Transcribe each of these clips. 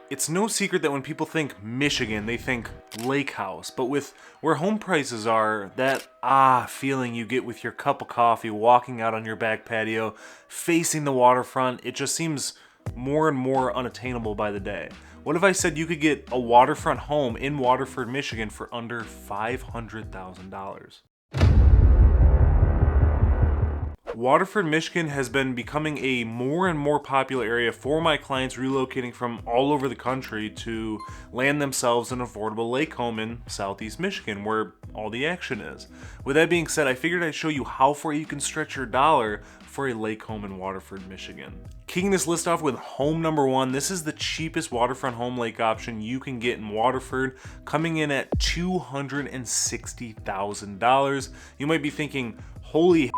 It's no secret that when people think Michigan, they think lake house, but with where home prices are, that feeling you get with your cup of coffee walking out on your back patio, facing the waterfront, it just seems more and more unattainable by the day. What if I said you could get a waterfront home in Waterford, Michigan for under $500,000? Waterford, Michigan has been becoming a more and more popular area for my clients relocating from all over the country to land themselves an affordable lake home in Southeast Michigan, where all the action is. With that being said, I figured I'd show you how far you can stretch your dollar for a lake home in Waterford, Michigan. Kicking this list off with home number one, this is the cheapest waterfront home lake option you can get in Waterford, coming in at $260,000. You might be thinking, holy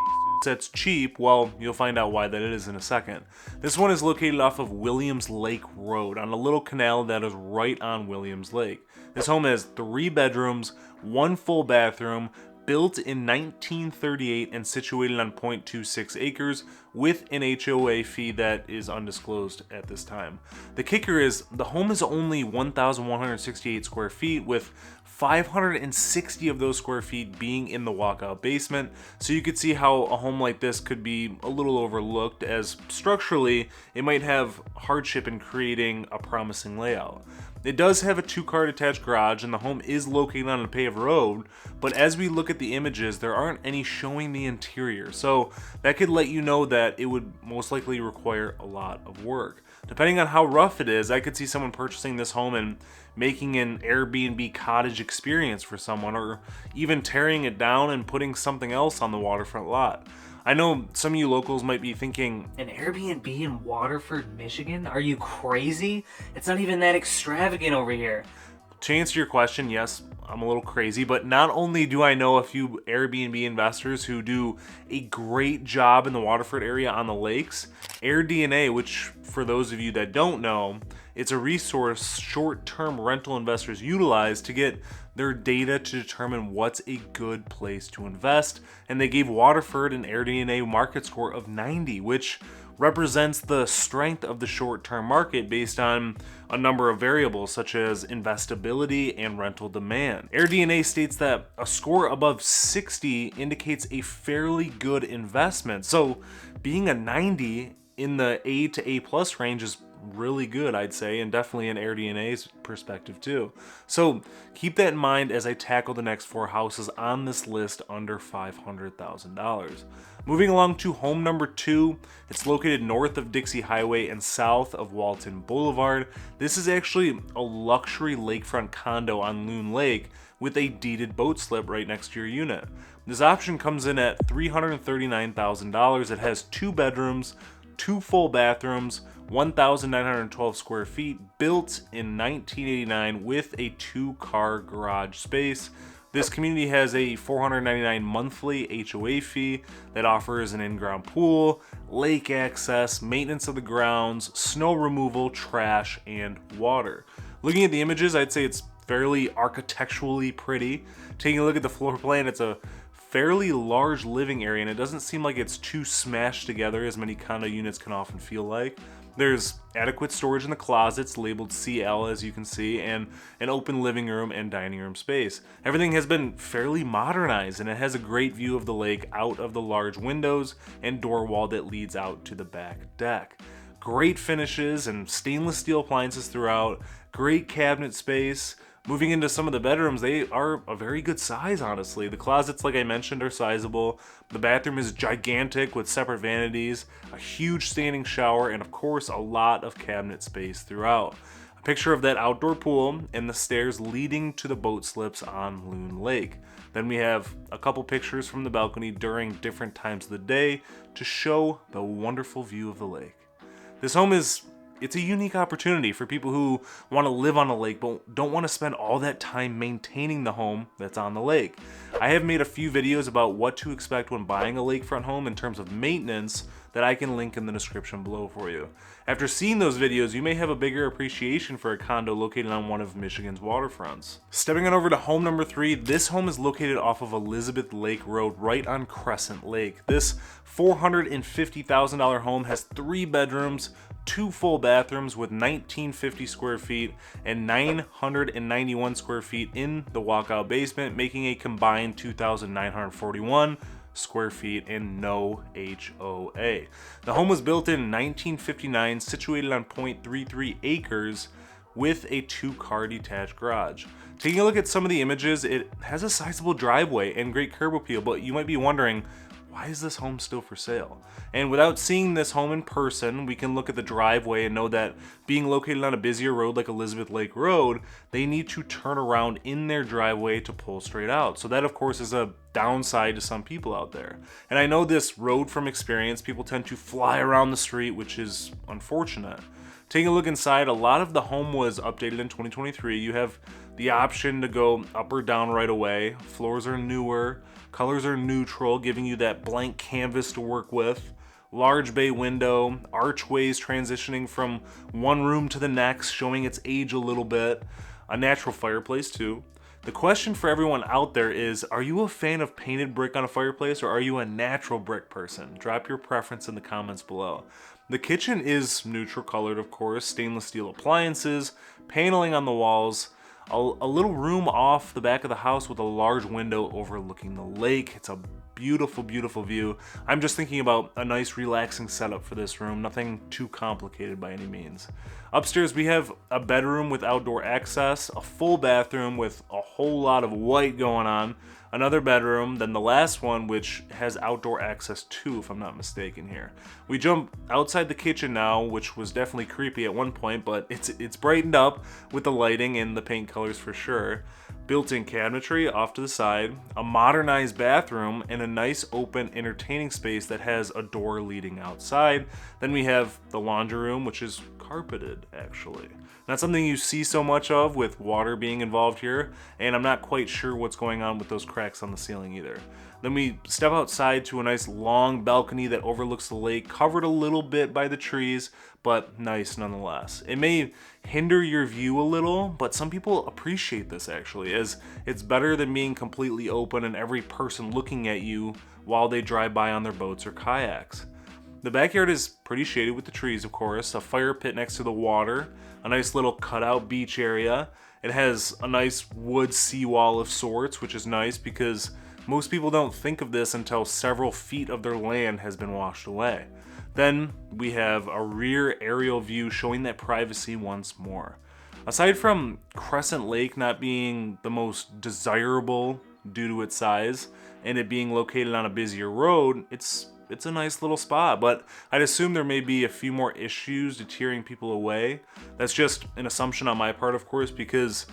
that's cheap. Well, you'll find out why that is in a second. This one is located off of Williams Lake Road on a little canal that is right on Williams Lake. This home has 3 bedrooms, 1 full bathroom, built in 1938 and situated on 0.26 acres with an HOA fee that is undisclosed at this time. The kicker is the home is only 1,168 square feet, with 560 of those square feet being in the walkout basement, so you could see how a home like this could be a little overlooked, as structurally it might have hardship in creating a promising layout. It does have a 2-car detached garage and the home is located on a paved road, but as we look at the images, there aren't any showing the interior, so that could let you know that it would most likely require a lot of work. Depending on how rough it is, I could see someone purchasing this home and making an Airbnb cottage experience for someone, or even tearing it down and putting something else on the waterfront lot. I know some of you locals might be thinking, an Airbnb in Waterford, Michigan? Are you crazy? It's not even that extravagant over here. To answer your question, yes, I'm a little crazy, but not only do I know a few Airbnb investors who do a great job in the Waterford area on the lakes, AirDNA, which for those of you that don't know, it's a resource short-term rental investors utilize to get their data to determine what's a good place to invest, and they gave Waterford an AirDNA market score of 90, which represents the strength of the short-term market based on a number of variables such as investability and rental demand. AirDNA states that a score above 60 indicates a fairly good investment, so being a 90 in the A to A plus range is really good, I'd say, and definitely in AirDNA's perspective too. So keep that in mind as I tackle the next 4 houses on this list under $500,000. Moving along to home number 2, it's located north of Dixie Highway and south of Walton Boulevard. This is actually a luxury lakefront condo on Loon Lake with a deeded boat slip right next to your unit. This option comes in at $339,000. It has 2 bedrooms, 2 full bathrooms, 1,912 square feet, built in 1989 with a 2-car garage space. This community has a $499 monthly HOA fee that offers an in-ground pool, lake access, maintenance of the grounds, snow removal, trash, and water. Looking at the images, I'd say it's fairly architecturally pretty. Taking a look at the floor plan, it's a fairly large living area, and it doesn't seem like it's too smashed together as many condo units can often feel like. There's adequate storage in the closets labeled CL, as you can see, and an open living room and dining room space. Everything has been fairly modernized, and it has a great view of the lake out of the large windows and door wall that leads out to the back deck. Great finishes and stainless steel appliances throughout, great cabinet space. Moving into some of the bedrooms, they are a very good size, honestly. The closets, like I mentioned, are sizable. The bathroom is gigantic with separate vanities, a huge standing shower, and of course, a lot of cabinet space throughout. A picture of that outdoor pool and the stairs leading to the boat slips on Loon Lake. Then we have a couple pictures from the balcony during different times of the day to show the wonderful view of the lake. This home it's a unique opportunity for people who want to live on a lake but don't want to spend all that time maintaining the home that's on the lake. I have made a few videos about what to expect when buying a lakefront home in terms of maintenance that I can link in the description below for you. After seeing those videos, you may have a bigger appreciation for a condo located on one of Michigan's waterfronts. Stepping on over to home number 3, this home is located off of Elizabeth Lake Road right on Crescent Lake. This $450,000 home has 3 bedrooms, 2 full bathrooms with 1950 square feet and 991 square feet in the walkout basement, making a combined 2,941 square feet and no HOA. The home was built in 1959, situated on 0.33 acres with a 2-car detached garage. Taking a look at some of the images, it has a sizable driveway and great curb appeal, but you might be wondering, why is this home still for sale? And without seeing this home in person, we can look at the driveway and know that being located on a busier road like Elizabeth Lake Road, they need to turn around in their driveway to pull straight out. So that of course is a downside to some people out there. And I know this road from experience, people tend to fly around the street, which is unfortunate. Taking a look inside, a lot of the home was updated in 2023. You have the option to go up or down right away. Floors are newer, colors are neutral, giving you that blank canvas to work with. Large bay window, archways transitioning from one room to the next, showing its age a little bit. A natural fireplace too. The question for everyone out there is, are you a fan of painted brick on a fireplace or are you a natural brick person? Drop your preference in the comments below. The kitchen is neutral colored, of course, stainless steel appliances, paneling on the walls, a little room off the back of the house with a large window overlooking the lake. It's a beautiful, beautiful view. I'm just thinking about a nice relaxing setup for this room, nothing too complicated by any means. Upstairs we have a bedroom with outdoor access, a full bathroom with a whole lot of white going on, another bedroom, then the last one which has outdoor access too, if I'm not mistaken here. We jump outside the kitchen now, which was definitely creepy at one point, but it's brightened up with the lighting and the paint colors for sure. Built-in cabinetry off to the side, a modernized bathroom, and a nice open entertaining space that has a door leading outside. Then we have the laundry room, which is carpeted actually. Not something you see so much of with water being involved here, and I'm not quite sure what's going on with those cracks on the ceiling either. Then we step outside to a nice long balcony that overlooks the lake, covered a little bit by the trees, but nice nonetheless. It may hinder your view a little, but some people appreciate this actually, as it's better than being completely open and every person looking at you while they drive by on their boats or kayaks. The backyard is pretty shaded with the trees, of course, a fire pit next to the water, a nice little cutout beach area. It has a nice wood seawall of sorts, which is nice because most people don't think of this until several feet of their land has been washed away. Then we have a rear aerial view showing that privacy once more. Aside from Crescent Lake not being the most desirable due to its size and it being located on a busier road, it's a nice little spot, but I'd assume there may be a few more issues deterring people away. That's just an assumption on my part, of course, because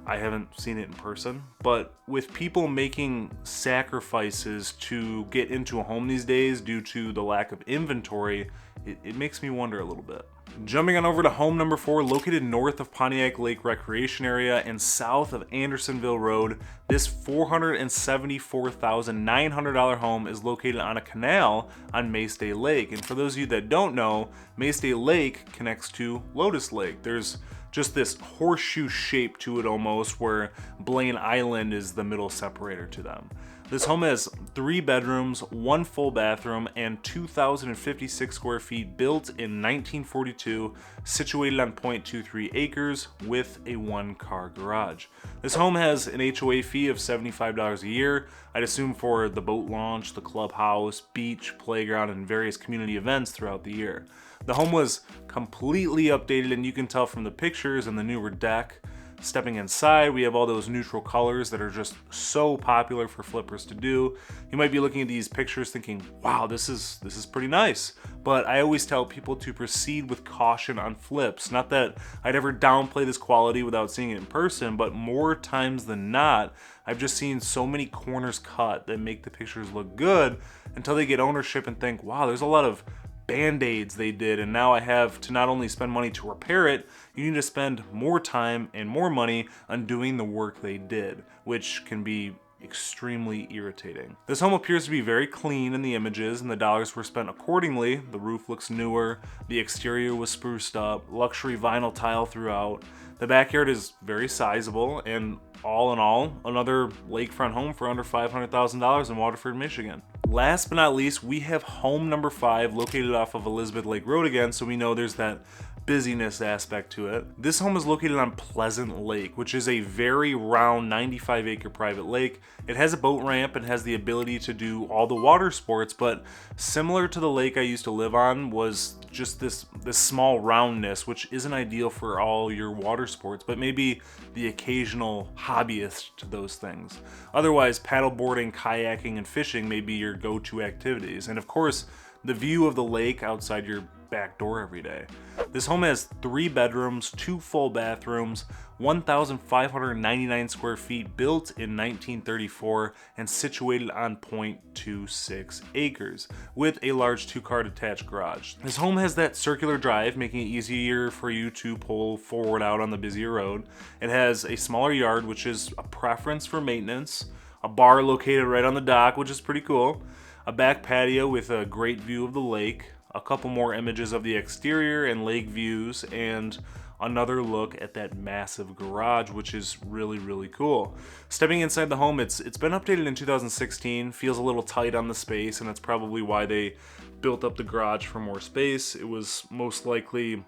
I haven't seen it in person. But with people making sacrifices to get into a home these days due to the lack of inventory, it makes me wonder a little bit. Jumping on over to home number 4, located north of Pontiac Lake Recreation Area and south of Andersonville Road, this $474,900 home is located on a canal on Maestay Lake. And for those of you that don't know, Maestay Lake connects to Lotus Lake. There's just this horseshoe shape to it almost, where Blaine Island is the middle separator to them. This home has 3 bedrooms, 1 full bathroom, and 2,056 square feet, built in 1942, situated on 0.23 acres with a 1-car garage. This home has an HOA fee of $75 a year, I'd assume for the boat launch, the clubhouse, beach, playground, and various community events throughout the year. The home was completely updated, and you can tell from the pictures and the newer deck. Stepping inside, we have all those neutral colors that are just so popular for flippers to do. You might be looking at these pictures thinking, wow, this is pretty nice. But I always tell people to proceed with caution on flips. Not that I'd ever downplay this quality without seeing it in person, but more times than not, I've just seen so many corners cut that make the pictures look good until they get ownership and think, wow, there's a lot of band-aids they did, and now I have to not only spend money to repair it, you need to spend more time and more money on doing the work they did, which can be extremely irritating. This home appears to be very clean in the images, and the dollars were spent accordingly. The roof looks newer, the exterior was spruced up, luxury vinyl tile throughout. The backyard is very sizable, and all in all, another lakefront home for under $500,000 in Waterford, Michigan. Last but not least, we have home number 5 located off of Elizabeth Lake Road again, so we know there's that busyness aspect to it. This home is located on Pleasant Lake, which is a very round 95-acre private lake. It has a boat ramp and has the ability to do all the water sports, but similar to the lake I used to live on was just this small roundness, which isn't ideal for all your water sports, but maybe the occasional hobbyist to those things. Otherwise, paddleboarding, kayaking, and fishing may be your go-to activities. And of course, the view of the lake outside your back door every day. This home has 3 bedrooms, 2 full bathrooms, 1,599 square feet, built in 1934 and situated on 0.26 acres with a large 2-car detached garage. This home has that circular drive, making it easier for you to pull forward out on the busier road. It has a smaller yard, which is a preference for maintenance, a bar located right on the dock, which is pretty cool, a back patio with a great view of the lake, a couple more images of the exterior and lake views, and another look at that massive garage, which is really, really cool. Stepping inside the home, it's been updated in 2016, feels a little tight on the space, and that's probably why they built up the garage for more space. It was most likely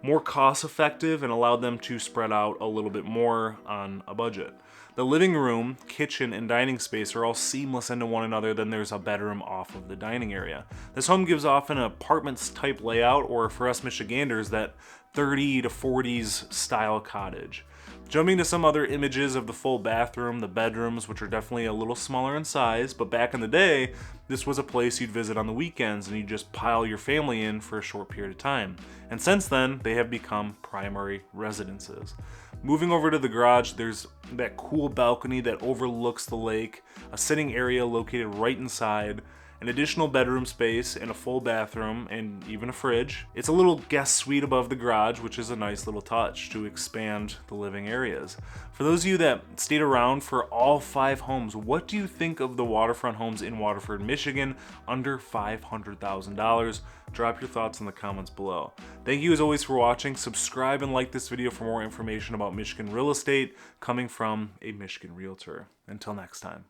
more cost effective and allowed them to spread out a little bit more on a budget. The living room, kitchen, and dining space are all seamless into one another, then there's a bedroom off of the dining area. This home gives off an apartments type layout, or for us Michiganders, that 30 to 40s style cottage. Jumping to some other images of the full bathroom, the bedrooms, which are definitely a little smaller in size, but back in the day, this was a place you'd visit on the weekends and you'd just pile your family in for a short period of time. And since then, they have become primary residences. Moving over to the garage, there's that cool balcony that overlooks the lake, a sitting area located right inside, an additional bedroom space, and a full bathroom, and even a fridge. It's a little guest suite above the garage, which is a nice little touch to expand the living areas. For those of you that stayed around for all 5 homes, what do you think of the waterfront homes in Waterford, Michigan, under $500,000? Drop your thoughts in the comments below. Thank you as always for watching. Subscribe and like this video for more information about Michigan real estate coming from a Michigan realtor. Until next time.